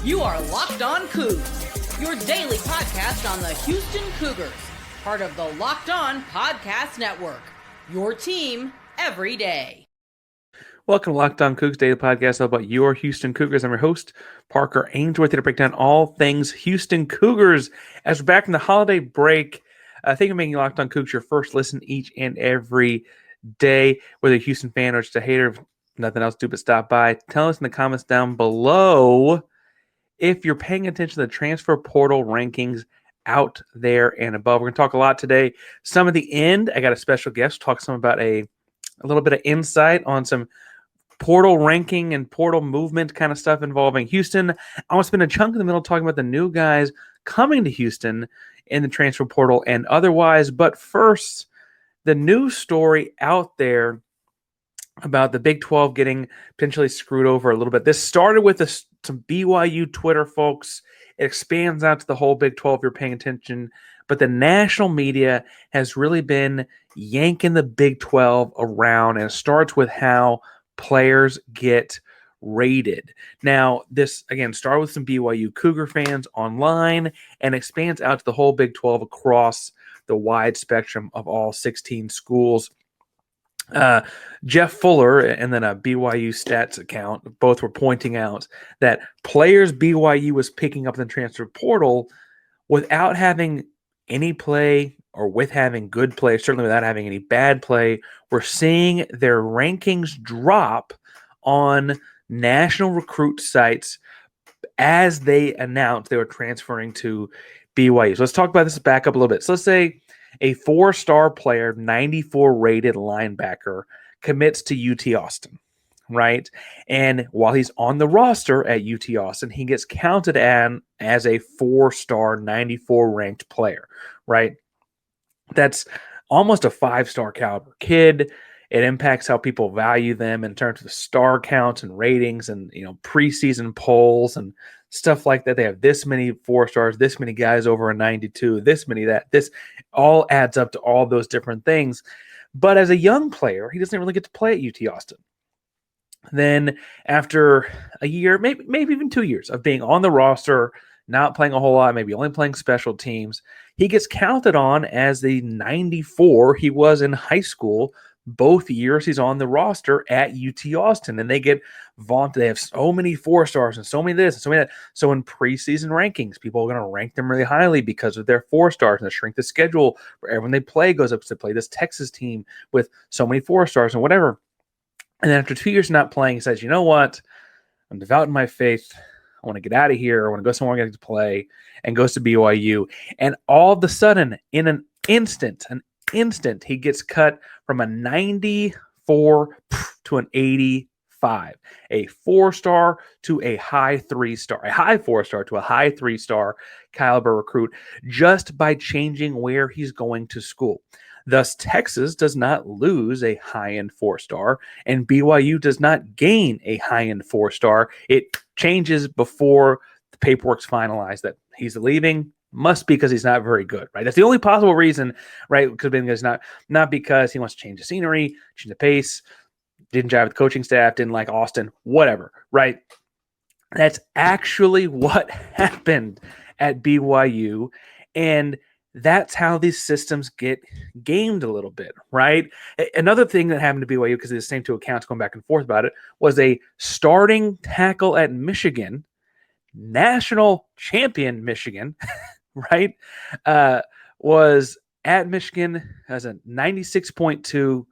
You are Locked On Coogs, your daily podcast on the Houston Cougars, part of the Locked On Podcast Network, your team every day. Welcome to Locked On Coogs Daily Podcast, all about your Houston Cougars. I'm your host, Parker Ainsworth, here to break down all things Houston Cougars. As we're back from the holiday break, thank you for making Locked On Coogs your first listen each and every day. Whether you're a Houston fan or just a hater of nothing else to do but stop by, tell us in the comments down below if you're paying attention to the transfer portal rankings out there and above. We're going to talk a lot today. Some at the end, I got a special guest, talk some about a little bit of insight on some portal ranking and portal movement kind of stuff involving Houston. I want to spend a chunk in the middle talking about the new guys coming to Houston in the transfer portal and otherwise. But first, the news story out there about the Big 12 getting potentially screwed over a little bit. This started with some BYU Twitter folks. It expands out to the whole Big 12 if you're paying attention. But the national media has really been yanking the Big 12 around, and it starts with how players get rated. Now, this, again, started with some BYU Cougar fans online and expands out to the whole Big 12 across the wide spectrum of all 16 schools. Jeff Fuller and then a BYU stats account both were pointing out that players BYU was picking up in the transfer portal without having any play or with having good play, certainly without having any bad play, we're seeing their rankings drop on national recruit sites as they announced they were transferring to BYU. So let's talk about this back up a little bit. So let's say a 4-star player, 94 rated linebacker, commits to UT Austin, right? And while he's on the roster at UT Austin, he gets counted as a 4-star, 94 ranked player, right? That's almost a 5-star caliber kid. It impacts how people value them in terms of star counts and ratings and, preseason polls and stuff like that. They have this many 4 stars, this many guys over a 92, this many that. This all adds up to all those different things. But as a young player, he doesn't really get to play at UT Austin. Then after a year, maybe even 2 years of being on the roster, not playing a whole lot, maybe only playing special teams, he gets counted on as the 94 he was in high school both years he's on the roster at UT Austin. And they get vaunted. They have so many 4 stars and so many this and so many that. So in preseason rankings, people are going to rank them really highly because of their 4 stars, and they shrink the schedule for everyone they play goes up to play this Texas team with so many 4 stars and whatever. And then after 2 years not playing, he says, you know what? I'm devout in my faith. I want to get out of here. I want to go somewhere I get to play, and goes to BYU. And all of a sudden, in an instant, he gets cut from a 94 to an 85, a 4-star to a high 3-star, a high 4-star to a high 3-star caliber recruit just by changing where he's going to school. Thus, Texas does not lose a high-end 4-star, and BYU does not gain a high-end 4-star. It changes before the paperwork's finalized that he's leaving. Must be because he's not very good, right? That's the only possible reason, right? Could have been because not because he wants to change the scenery, change the pace, didn't jive with the coaching staff, didn't like Austin, whatever, right? That's actually what happened at BYU, and that's how these systems get gamed a little bit, right? Another thing that happened to BYU, because the same 2 accounts going back and forth about it, was a starting tackle at Michigan, national champion Michigan, right? Was at Michigan, has a 96.2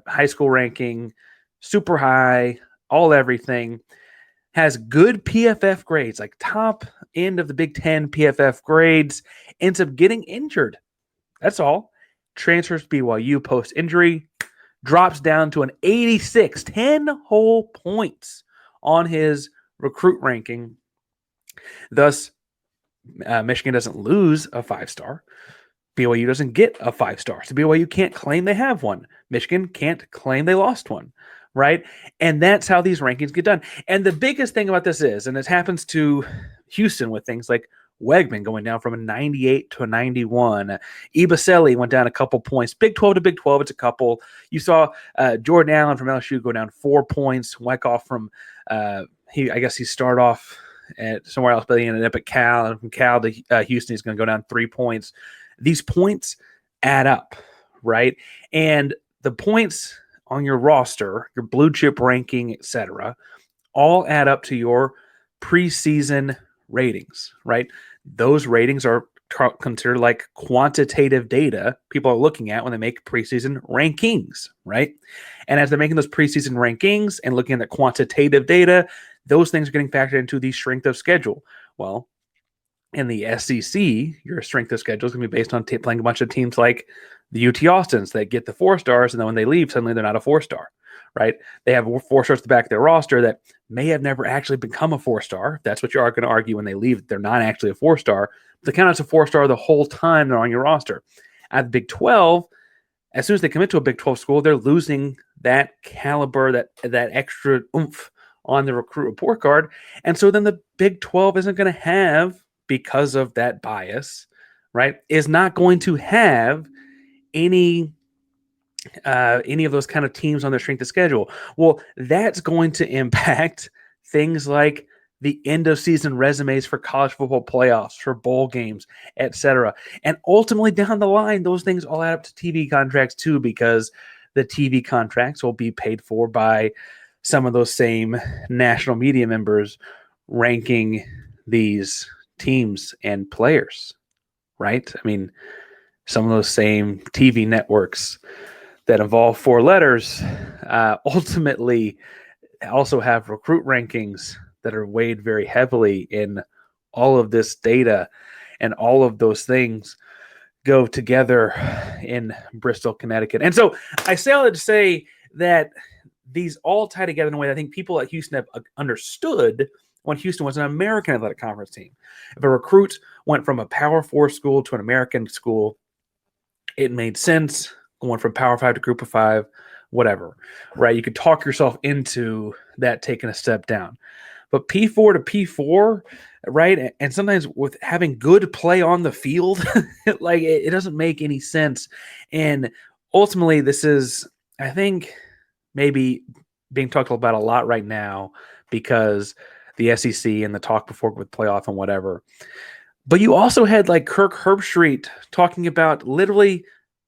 high school ranking, super high, all everything, has good PFF grades, like top end of the Big Ten PFF grades, ends up getting injured. That's all. Transfers BYU post-injury, drops down to an 86, 10 whole points on his recruit ranking. Thus, Michigan doesn't lose a 5-star. BYU doesn't get a 5-star. So BYU can't claim they have one. Michigan can't claim they lost one, right? And that's how these rankings get done. And the biggest thing about this is, and this happens to Houston with things like Wegman going down from a 98 to a 91. Ibaseli went down a couple points. Big 12 to Big 12, it's a couple. You saw Jordan Allen from LSU go down 4 points. Wyckoff from, he started off at somewhere else, but he ended up at Cal, and from Cal to Houston, he's going to go down 3 points. These points add up, right? And the points on your roster, your blue chip ranking, etc., all add up to your preseason ratings, right? Those ratings are considered like quantitative data people are looking at when they make preseason rankings, right? And as they're making those preseason rankings and looking at the quantitative data, those things are getting factored into the strength of schedule. Well, in the SEC, your strength of schedule is going to be based on playing a bunch of teams like the UT Austins that get the 4 stars, and then when they leave, suddenly they're not a 4-star, right? They have 4 stars at the back of their roster that may have never actually become a 4-star. That's what you are going to argue when they leave. They're not actually a 4-star. They count as a 4-star the whole time they're on your roster. At the Big 12, as soon as they commit to a Big 12 school, they're losing that caliber, that extra oomph on the recruit report card. And so then the Big 12 isn't going to have, because of that bias, right, is not going to have any of those kind of teams on their strength of schedule. Well, that's going to impact things like the end of season resumes for college football playoffs, for bowl games, etc. And ultimately down the line, those things all add up to TV contracts too, because the TV contracts will be paid for by some of those same national media members ranking these teams and players, right? I mean, some of those same TV networks that involve 4 letters ultimately also have recruit rankings that are weighed very heavily in all of this data, and all of those things go together in Bristol, Connecticut. And so I say all that to say that these all tie together in a way that I think people at Houston have understood when Houston was an American Athletic Conference team. If a recruit went from a Power 4 school to an American school, it made sense. Going from Power 5 to Group of 5, whatever, right? You could talk yourself into that taking a step down. But P4 to P4, right? And sometimes with having good play on the field, like it doesn't make any sense. And ultimately, this is, I think, maybe being talked about a lot right now because the SEC and the talk before with playoff and whatever. But you also had like Kirk Herbstreit talking about literally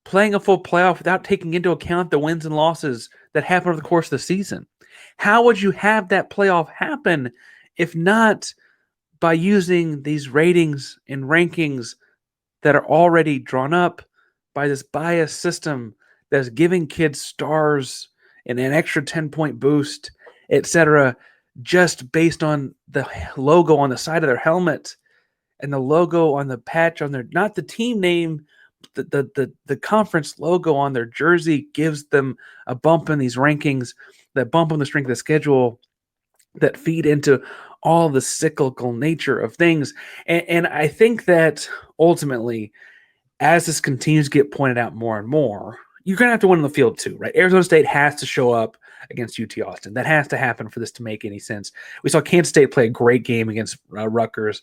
playing a full playoff without taking into account the wins and losses that happen over the course of the season. How would you have that playoff happen if not by using these ratings and rankings that are already drawn up by this bias system that's giving kids stars and an extra 10-point boost, etc., just based on the logo on the side of their helmet and the logo on the patch on their, not the team name, the conference logo on their jersey gives them a bump in these rankings, that bump on the strength of the schedule, that feed into all the cyclical nature of things. And I think that ultimately, as this continues to get pointed out more and more, you're going to have to win on the field too, right? Arizona State has to show up against UT Austin. That has to happen for this to make any sense. We saw Kansas State play a great game against Rutgers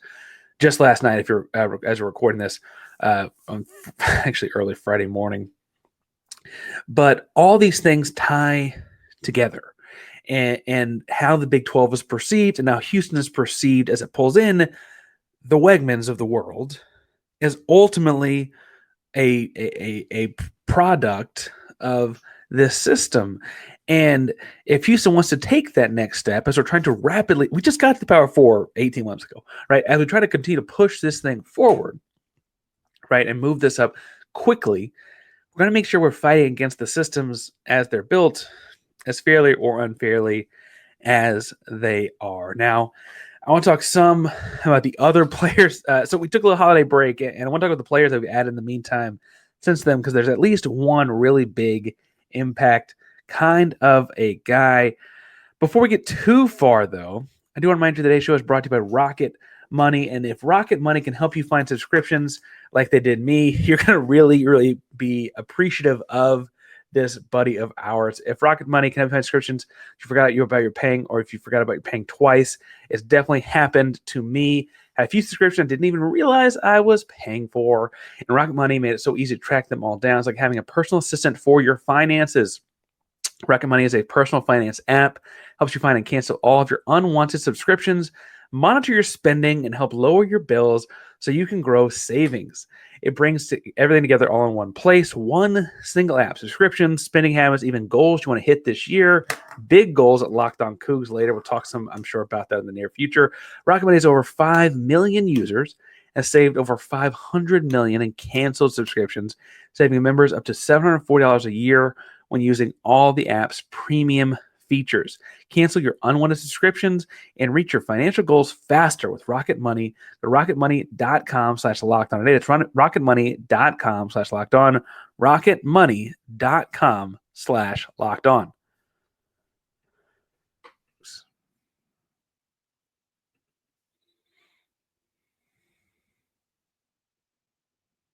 just last night, if you're as we're recording this, on actually early Friday morning. But all these things tie together, and how the Big 12 is perceived and how Houston is perceived as it pulls in the Wegmans of the world is ultimately a product of this system. And if Houston wants to take that next step, as we're trying to rapidly, we just got to the Power 4 18 months ago, right? As we try to continue to push this thing forward, right, and move this up quickly, we're going to make sure we're fighting against the systems as they're built, as fairly or unfairly as they are. Now, I want to talk some about the other players. So we took a little holiday break, and I want to talk about the players that we've added in the meantime since then, because there's at least one really big impact kind of a guy. Before we get too far, though, I do want to remind you today's show is brought to you by Rocket Money. And if Rocket Money can help you find subscriptions like they did me, you're going to really, really be appreciative of this buddy of ours. If Rocket Money can help you find subscriptions, if you forgot about your paying, or if you forgot about your paying twice, it's definitely happened to me. Had a few subscriptions I didn't even realize I was paying for. And Rocket Money made it so easy to track them all down. It's like having a personal assistant for your finances. Rocket Money is a personal finance app, helps you find and cancel all of your unwanted subscriptions Monitor your spending and help lower your bills so you can grow savings. It brings everything together all in one place, one single app. Subscriptions, spending habits, even goals you want to hit this year. Big goals at Locked On Cougs later. We'll talk some, I'm sure, about that in the near future. Rocket Money has over 5 million users, has saved over $500 million in canceled subscriptions, saving members up to $740 a year when using all the app's premium features. Cancel your unwanted subscriptions and reach your financial goals faster with Rocket Money. Go to rocketmoney.com/lockedon today. That's rocketmoney.com/lockedon. rocketmoney.com/lockedon.